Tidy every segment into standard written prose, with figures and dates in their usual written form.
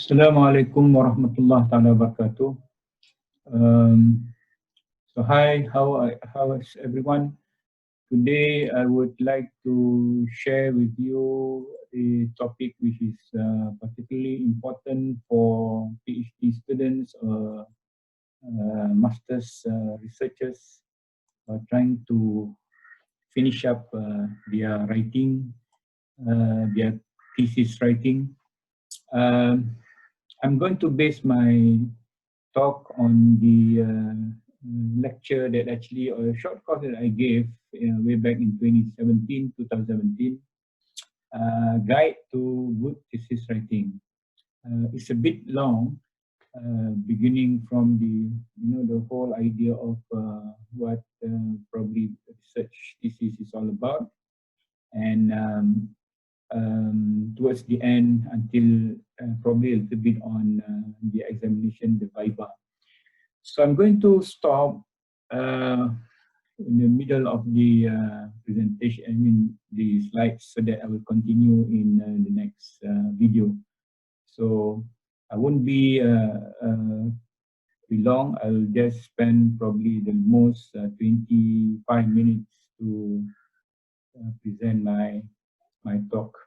Assalamualaikum warahmatullahi wabarakatuh. Um, so hi, how is everyone? Today I would like to share with you a topic which is particularly important for PhD students or master's researchers trying to finish up their writing, their thesis writing. Um, I'm going to base my talk on the lecture that actually, or a short course that I gave way back in 2017, Guide to Good Thesis Writing. It's a bit long, beginning from the whole idea of what probably research thesis is all about, and towards the end until probably a little bit on the examination, the viva. So I'm going to stop in the middle of the presentation, the slides, so that I will continue in the next video. So I won't be long. I'll just spend probably the most 25 minutes to present my talk.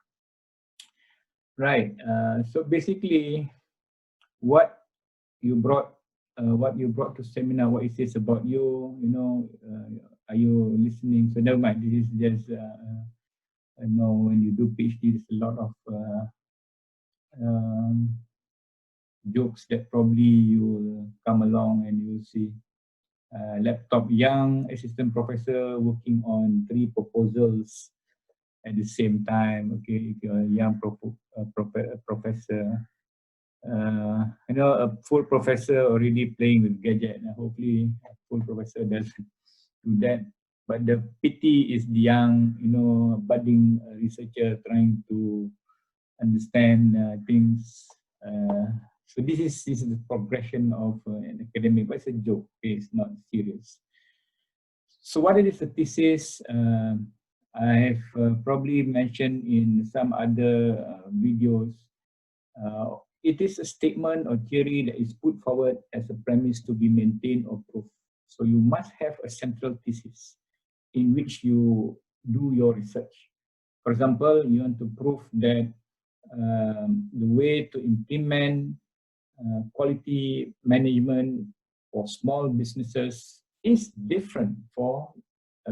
Right. So basically, what you brought to seminar, what it says about you, are you listening? So never mind. This is just, when you do PhD, there's a lot of jokes that probably you will come along and you'll see. Laptop young assistant professor working on 3 proposals at the same time. Okay, if you're a young professor, a full professor already playing with gadget. Hopefully, a full professor doesn't do that. But the pity is the young, budding researcher trying to understand things. So this is the progression of an academic, but it's a joke. Okay? It's not serious. So what is a thesis? I have probably mentioned in some other videos. It is a statement or theory that is put forward as a premise to be maintained or proved. So you must have a central thesis in which you do your research. For example, you want to prove that the way to implement quality management for small businesses is different for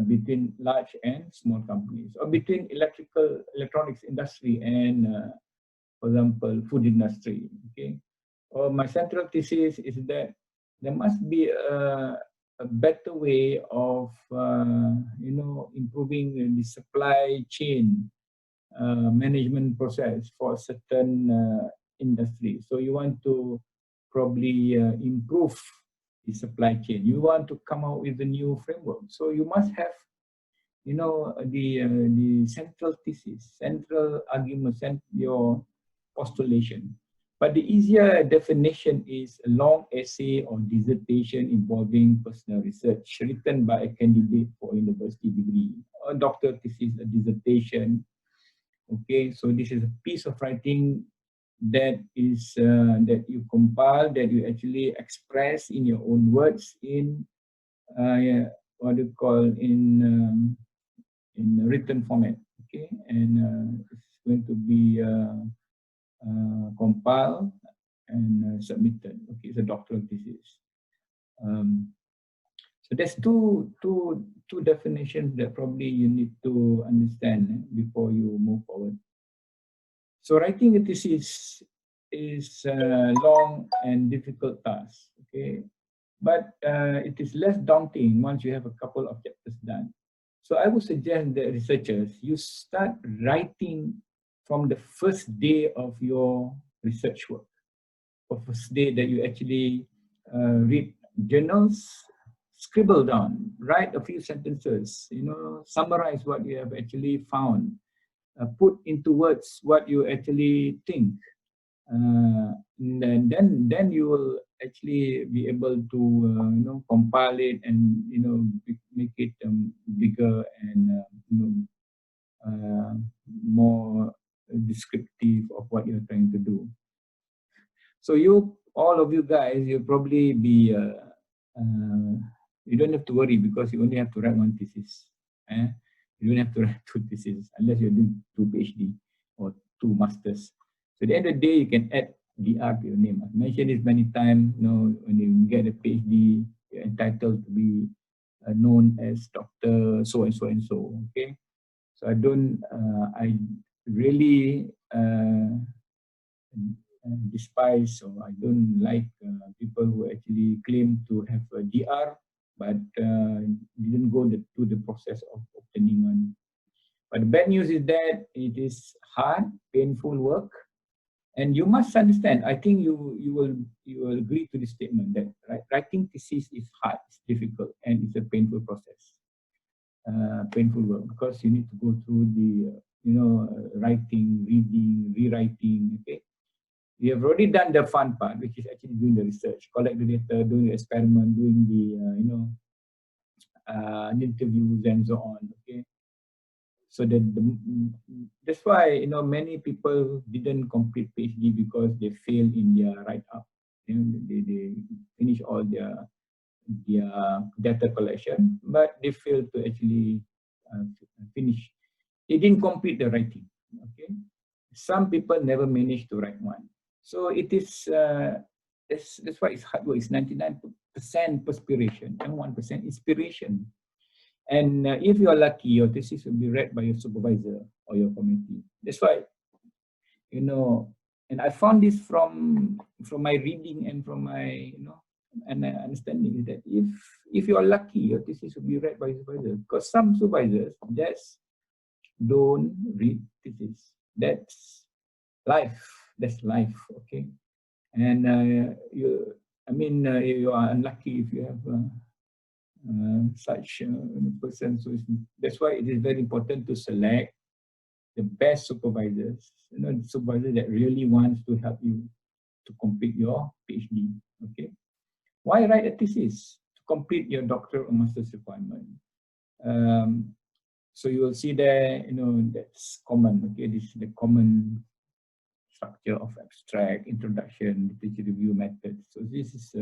between large and small companies, or between electronics industry and for example, food industry. Okay, or my central thesis is that there must be a better way of improving the supply chain management process for a certain industry. So you want to probably improve the supply chain. You want to come out with a new framework. So you must have the central thesis, central argument, your postulation. But the easier definition is a long essay or dissertation involving personal research written by a candidate for a university degree. A doctoral thesis, a dissertation. Okay, so this is a piece of writing that is that you compile, that you actually express in your own words in what you call in written format. Okay, and it's going to be compiled and submitted. Okay, it's a doctoral thesis. So there's two definitions that probably you need to understand before you move forward. So writing a thesis is a long and difficult task. Okay, but it is less daunting once you have a couple of chapters done. So I would suggest that researchers, you start writing from the first day of your research work, or first day that you actually read journals, scribble down, write a few sentences, summarize what you have actually found, put into words what you actually think. And then you will actually be able to compile it and make it bigger and more descriptive of what you're trying to do. So all of you guys, you'll probably be, you don't have to worry because you only have to write one thesis. You don't have to write two theses unless you're doing 2 PhD or 2 masters. So at the end of the day, you can add DR to your name. I've mentioned this many times. When you get a PhD, you're entitled to be known as Dr. So and so and so. Okay, so I really despise, or I don't like people who actually claim to have a DR but didn't go through the process of obtaining one. But the bad news is that it is hard, painful work. And you must understand, I think you will agree to this statement that writing thesis is hard, it's difficult, and it's a painful process, painful work, because you need to go through the writing, reading, rewriting. Okay, you have already done the fun part, which is actually doing the research, collect the data, doing the experiment, doing the interviews and so on. Okay. So that's why many people didn't complete PhD because they failed in their write-up. They finish all their data collection, but they failed to actually finish. They didn't complete the writing. Okay, some people never managed to write one. So it is that's why it's hard work. It's 99% perspiration and 1% inspiration. And if you're lucky, your thesis will be read by your supervisor or your committee. That's why, and I found this from my reading and from my, and understanding is that if you're lucky, your thesis will be read by your supervisor. Because some supervisors just don't read thesis. That's life. That's life. Okay, and you are unlucky if you have. Such person. So that's why it is very important to select the best supervisors, the supervisor that really wants to help you to complete your PhD. Okay, why write a thesis? To complete your doctoral or master's requirement. So you will see there, that's common. Okay, this is the common structure of abstract, introduction, literature review method. So this is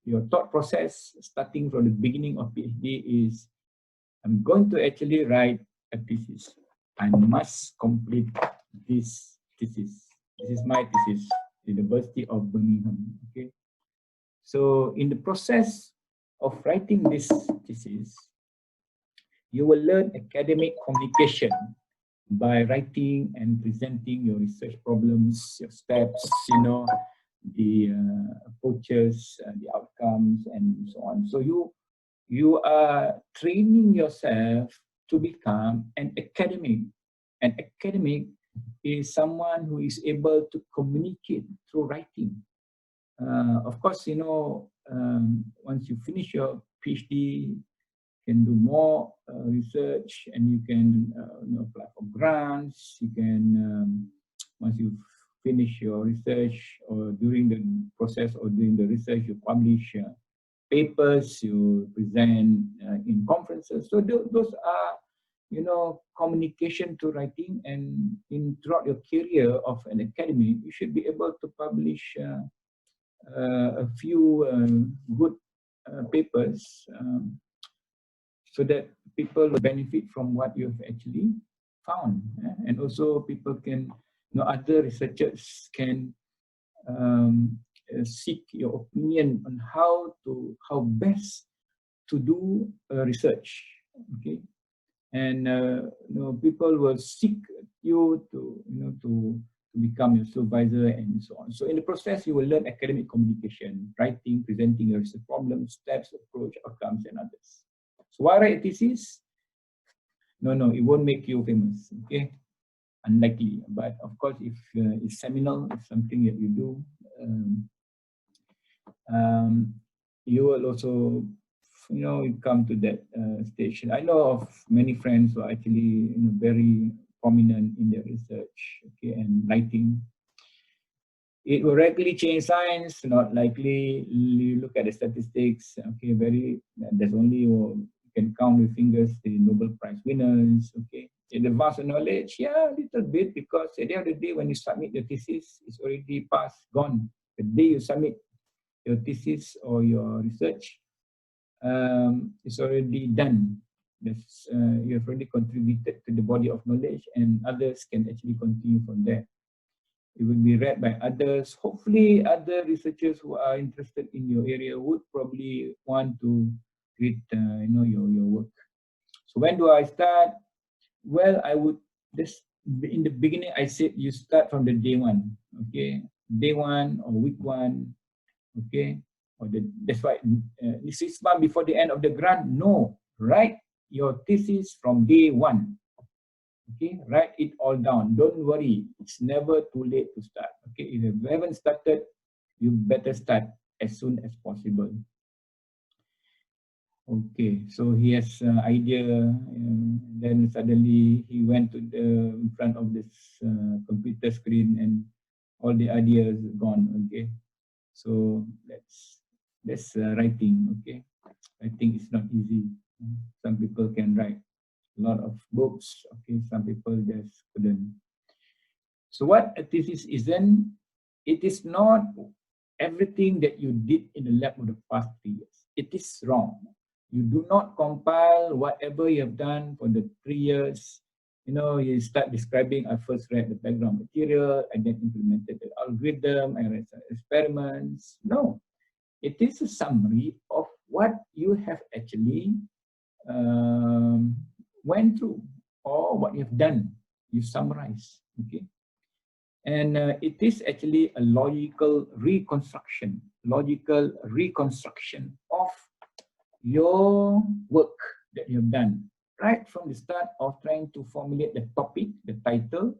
your thought process starting from the beginning of PhD is, I'm going to actually write a thesis. I must complete this thesis. This is my thesis, University of Birmingham. Okay. So in the process of writing this thesis, you will learn academic communication by writing and presenting your research problems, your steps, the approaches, the outcomes, and so on. So you are training yourself to become an academic. An academic is someone who is able to communicate through writing. Of course, once you finish your PhD, you can do more research, and you can apply for grants. You can, once you finish your research, or during the process or during the research, you publish papers, you present in conferences. So those are, communication to writing, and throughout your career of an academic, you should be able to publish a few good papers so that people will benefit from what you've actually found. And also people can, other researchers can seek your opinion on how best to do research. Okay, and people will seek you to become your supervisor and so on. So in the process, you will learn academic communication, writing, presenting your research problems, steps, approach, outcomes, and others. So why write a thesis? No, it won't make you famous. Okay, unlikely. But of course, if it's seminal, it's something that you do, you will also, come to that stage. I know of many friends who are actually very prominent in their research, okay, and writing. It will regularly change science, not likely. You look at the statistics, okay, there's only, you can count with fingers the Nobel Prize winners, okay. In the vast knowledge, yeah, a little bit, because at the end of the day, when you submit the thesis, it's already past, gone. The day you submit your thesis or your research, it's already done. You have already contributed to the body of knowledge, and others can actually continue from there. It will be read by others. Hopefully, other researchers who are interested in your area would probably want to read, your work. So when do I start? Well, I would just in the beginning. I said you start from the day one. Okay, day one or week one. Okay, that's why 6 months before the end of the grant. No, write your thesis from day one. Okay, write it all down. Don't worry, it's never too late to start. Okay, if you haven't started, you better start as soon as possible. Okay, so he has an idea, then suddenly he went to in front of this computer screen, and all the ideas gone. Okay, so that's writing. Okay, I think it's not easy. Some people can write a lot of books. Okay, some people just couldn't. So what a thesis is then? It is not everything that you did in the lab for the past 3 years. It is wrong. You do not compile whatever you have done for the 3 years. You know, you start describing, I first read the background material, I then implemented the algorithm, I read some experiments. No, it is a summary of what you have actually went through, or what you have done. You summarize, okay? And it is actually a logical reconstruction of your work that you have done, right from the start of trying to formulate the topic, the title,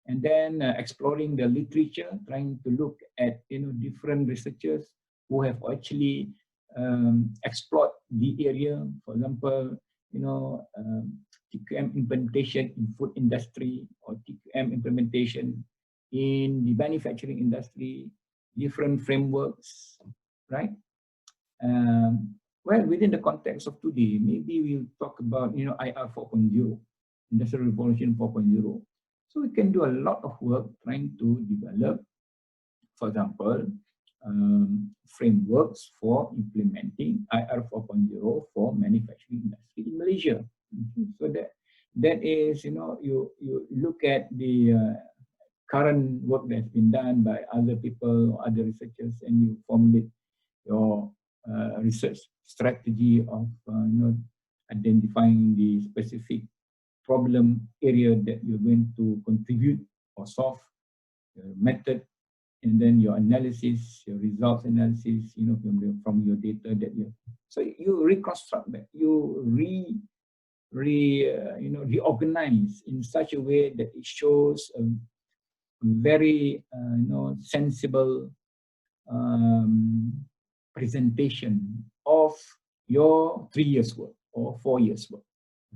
and then exploring the literature, trying to look at different researchers who have actually explored the area. For example, TQM implementation in food industry, or TQM implementation in the manufacturing industry, different frameworks, right? Well, within the context of today, maybe we'll talk about IR 4.0, Industrial Revolution 4.0. So we can do a lot of work trying to develop, for example, frameworks for implementing IR 4.0 for manufacturing industry in Malaysia. Okay. So that is, you look at the current work that's been done by other people or other researchers, and you formulate your research strategy of identifying the specific problem area that you're going to contribute or solve, your method, and then your analysis, your results analysis, from your data that you. So you reconstruct that, you reorganize in such a way that it shows a very sensible presentation of your 3 years work or 4 years work.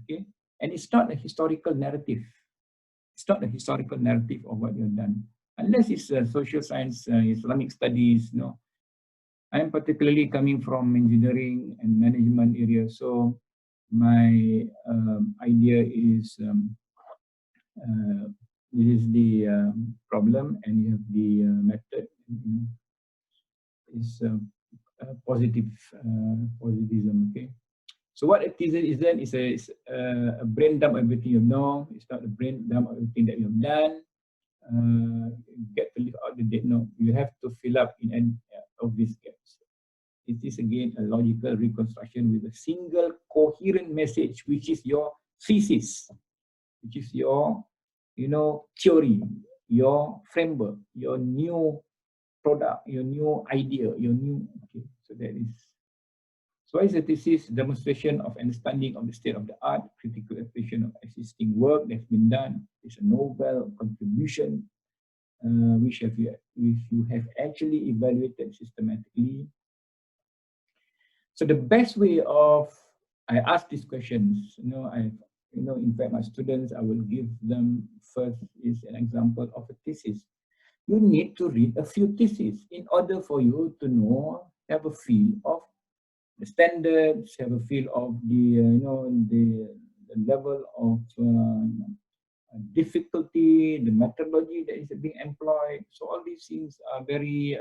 Okay, and it's not a historical narrative. It's not a historical narrative of what you've done, unless it's social science, Islamic studies. I'm particularly coming from engineering and management area, so my idea is this is the problem, and you have the method. Is positivism. Okay, so what a thesis is then is a brain dump of everything you know. It's not a brain dump of everything that you've done. Get to leave out the date. No, you have to fill up in any of these gaps. It is again a logical reconstruction with a single coherent message, which is your thesis, which is your theory, your framework, your new product, your new idea, okay. So that is. So is a thesis demonstration of understanding of the state of the art, critical application of existing work that's been done. It's a novel contribution which you have actually evaluated systematically. So the best way of, I ask these questions, in fact, my students, I will give them first is an example of a thesis. You need to read a few theses in order for you to know, have a feel of the standards, have a feel of the the level of difficulty, the methodology that is being employed. So all these things are very,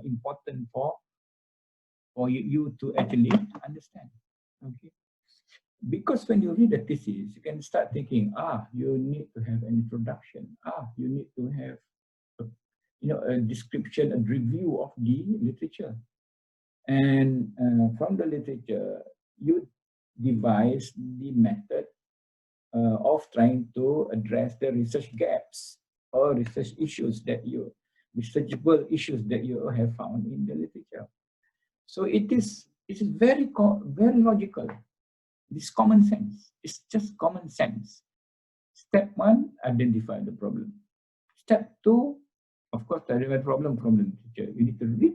important for you to actually understand. Okay. Because when you read a thesis, you can start thinking, you need to have an introduction. You need to have, a description, a review of the literature. And from the literature, you devise the method of trying to address the research gaps or researchable issues that you have found in the literature. So it's very logical. It's common sense. It's just common sense. Step one, identify the problem. Step two, of course, identify the problem from the literature. You need to read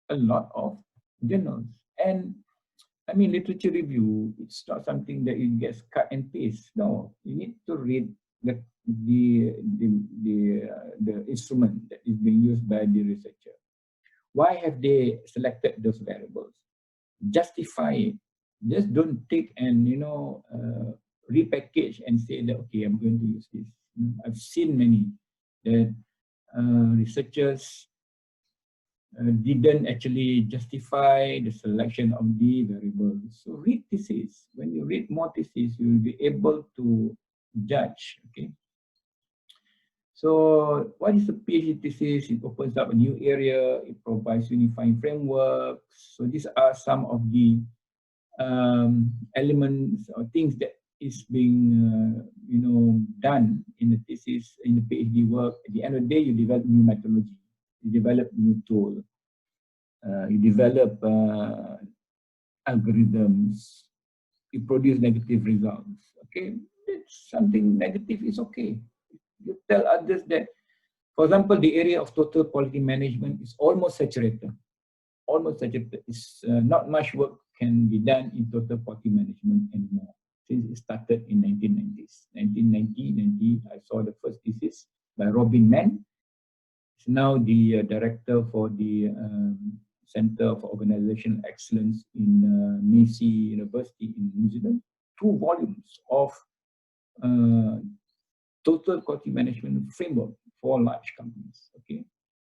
a lot of journals. And I mean, literature review, it's not something that you get cut and paste. No, you need to read the instrument that is being used by the researcher. Why have they selected those variables? Justify it. Just don't take and repackage and say that, okay, I'm going to use this. I've seen many that researchers didn't actually justify the selection of the variables. So read thesis. When you read more thesis, you will be able to judge. Okay. So what is a PhD thesis? It opens up a new area. It provides unifying frameworks. So these are some of the elements or things that is being done in the thesis, in the PhD work. At the end of the day, you develop new methodology, you develop new tool, you develop algorithms, you produce negative results. Okay, it's something negative is okay. You tell others that, for example, the area of total quality management is almost saturated. Almost saturated. It's not much work can be done in total quality management anymore since it started in 1990s. 1990, I saw the first thesis by Robin Mann. He's now the director for the Center for Organizational Excellence in Massey University in New Zealand. 2 volumes of total quality management framework for large companies. Okay,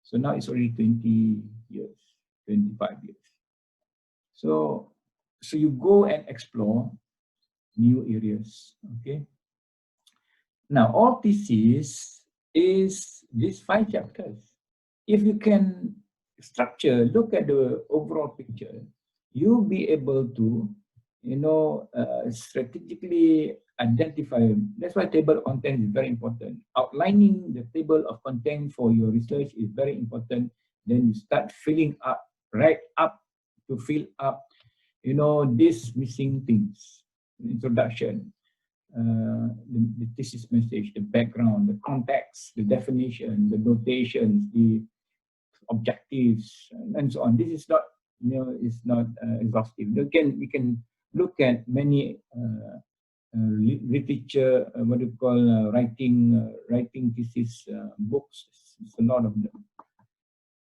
so now it's already 20 years, 25 years. So you go and explore new areas. Okay. Now all thesis is these 5 chapters. If you can structure, look at the overall picture, you'll be able to, strategically identify. That's why table of content is very important. Outlining the table of content for your research is very important. Then you start filling up, right up to fill up, these missing things. Introduction, the thesis message, the background, the context, the definition, the notations, the objectives, and so on. This is not, it's not exhaustive. We can look at many literature, what you call writing thesis books. It's a lot of them.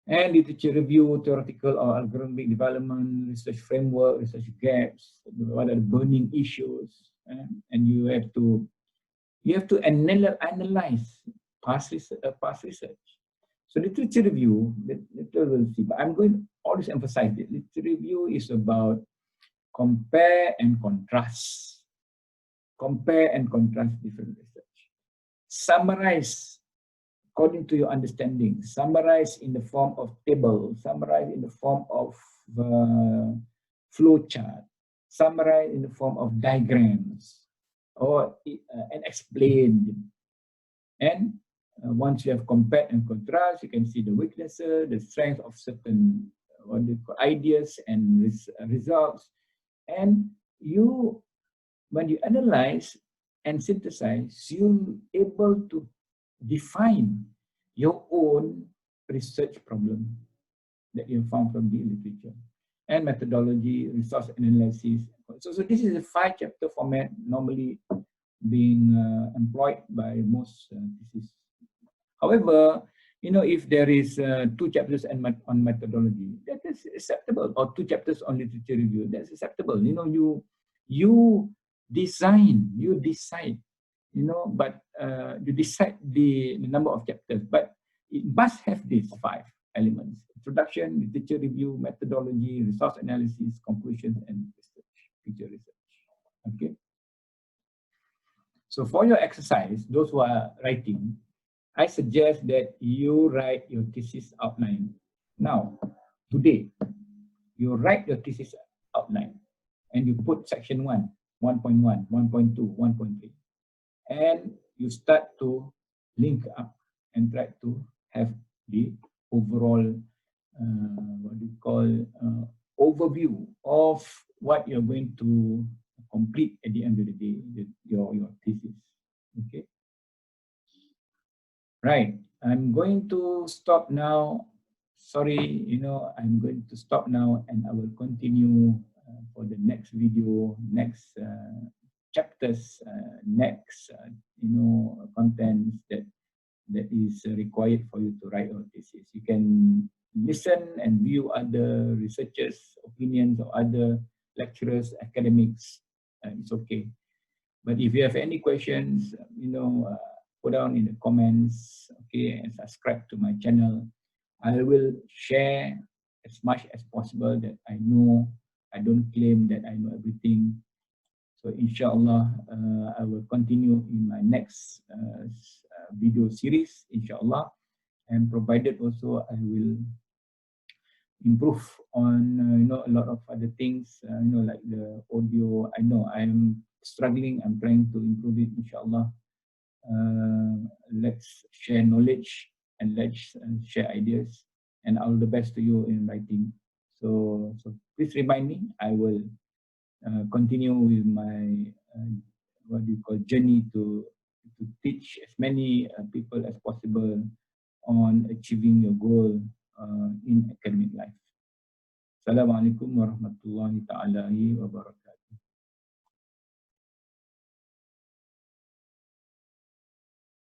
And literature review, theoretical or algorithmic development, research framework, research gaps, what are the burning issues, and you have to analyze past research. So literature review, we'll see, but I'm going to always emphasize that literature review is about compare and contrast different research. Summarize according to your understanding, summarize in the form of table, summarize in the form of flow chart, summarize in the form of diagrams, and explain them. And once you have compared and contrast, you can see the weaknesses, the strength of certain ideas and results. And when you analyze and synthesize, you're able to define your own research problem that you found from the literature, and methodology, resource analysis. So this is a 5-chapter format normally being employed by most theses. However, if there is 2 chapters on methodology, that is acceptable, or 2 chapters on literature review, that's acceptable. You design, you decide, but you decide the number of chapters, but it must have these 5 elements: introduction, literature review, methodology, resource analysis, conclusions, and research, future research. Okay. So for your exercise, those who are writing, I suggest that you write your thesis outline. Now, today, you write your thesis outline and you put section 1, 1.1, 1.2, 1.3. And you start to link up and try to have the overall, what do you call, overview of what you're going to complete at the end of the day, your thesis. Okay. Right. I'm going to stop now. Sorry, I'm going to stop now and I will continue for the next video, next chapters, next, contents that is required for you to write your thesis. You can listen and view other researchers' opinions or other lecturers, academics. It's okay. But if you have any questions, put down in the comments, okay, and subscribe to my channel. I will share as much as possible that I know. I don't claim that I know everything. So inshallah, I will continue in my next video series, inshallah. And provided also I will improve on, a lot of other things, like the audio. I know I'm struggling. I'm trying to improve it, inshallah. Let's share knowledge and let's share ideas, and all the best to you in writing. So please remind me. I will continue with my what do you call journey to teach as many people as possible on achieving your goal in academic life. Assalamualaikum warahmatullahi taala wabarakatuh.